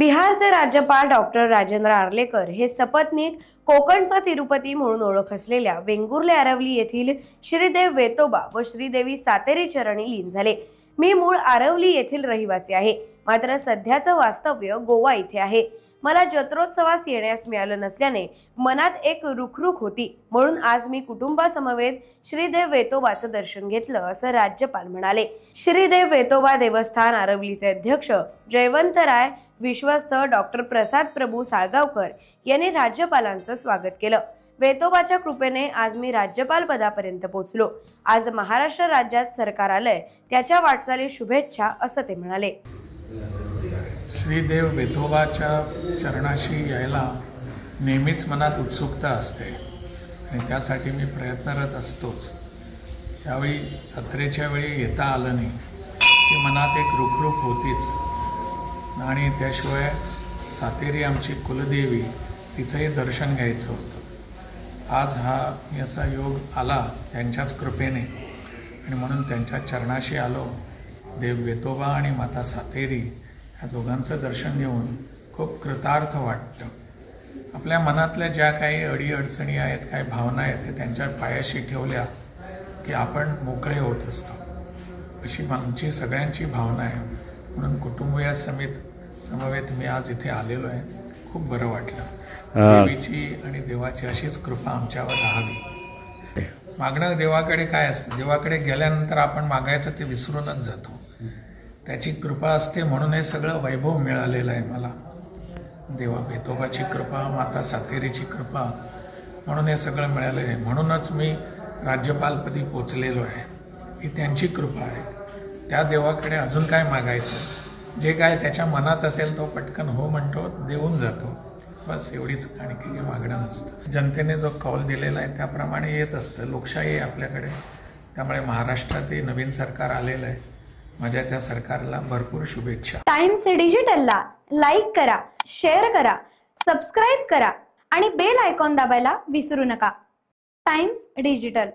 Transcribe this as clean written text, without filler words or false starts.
बिहारचे राज्यपाल डॉक्टर राजेंद्र आर्लेकर हे सपत्नीक कोकणचा तिरुपती म्हणून ओळख असलेल्या वेंगुर्ले आरवली येथील श्रीदेव वेतोबा व श्रीदेवी सातेरी चरणी लीन झाले। मी मूळ आरवली येथील रहिवासी आहे, मात्र सध्याचं वास्तव्य गोवा इथे आहे। मला जत्रोत्सवास येण्यास मिळालं नसल्याने मनात एक रुखरुख होती, म्हणून आज मी कुटुंबासमवेत श्रीदेव वेतोबाचं दर्शन घेतलं, असं राज्यपाल म्हणाले। श्रीदेव वेतोबा देवस्थान आरवलीचे अध्यक्ष जयवंतराय विश्वस्त डॉक्टर प्रसाद प्रभू साळगावकर यांनी राज्यपालांचं स्वागत केलं। वेतोबाच्या कृपेने आज मी राज्यपाल पदापर्यंत पोहोचलो। आज महाराष्ट्र राज्यात सरकार आलंय, त्याच्या वाटचाली शुभेच्छा, असं ते म्हणाले। श्रीदेव वेतोबाच्या चरणाशी यायला नेहमीच मनात उत्सुकता असते आणि त्यासाठी मी प्रयत्नरत असतोच। यावेळी जत्रेच्या वेळी येता आलं नाही, ती मनात एक रुखरुख होतीच आणि त्याशिवाय सातेरी आमची कुलदेवी, तिचंही दर्शन घ्यायचं होतं। आज हा असा योग आला त्यांच्याच कृपेने आणि म्हणून त्यांच्या चरणाशी आलो। देव वेतोबा आणि माता सातेरी या दोघांचं दर्शन घेऊन खूप कृतार्थ वाटतं। आपल्या मनातल्या ज्या काही अडीअडचणी आहेत, काही भावना आहेत, ते त्यांच्या पायाशी ठेवल्या की आपण मोकळे होत असतो, अशी आमची सगळ्यांची भावना आहे। म्हणून कुटुंबीय समवेत मी आज इथे आलेलो आहे। खूप बरं वाटलं। देवीची आणि देवाची अशीच कृपा आमच्यावर राहावी। मागणं देवाकडे काय असतं, देवाकडे गेल्यानंतर आपण मागायचं ते विसरूनच जातो। त्याची कृपा असते म्हणून हे सगळं वैभव मिळालेलं आहे मला। देवा वेतोबाची कृपा, माता सातेरीची कृपा, म्हणून हे सगळं मिळालं आहे। म्हणूनच मी राज्यपालपदी पोचलेलो आहे। ही त्यांची कृपा आहे। त्या देवाकडे अजून काय मागायचं, जे काय त्याच्या मनात असेल तो पटकन हो म्हणतो, देऊन जातो, बस एवढीच, आणखी काही मागणं नसतं। जनतेने जो कौल दिलेला आहे त्याप्रमाणे येत असतं। लोकशाही आहे आपल्याकडे, त्यामुळे महाराष्ट्रातही नवीन सरकार आलेलं आहे। माझ्या त्या सरकारला भरपूर शुभेच्छा। टाइम्स डिजिटलला लाईक करा, शेअर करा, सबस्क्राईब करा आणि बेल आयकॉन दाबायला विसरू नका। Times digital.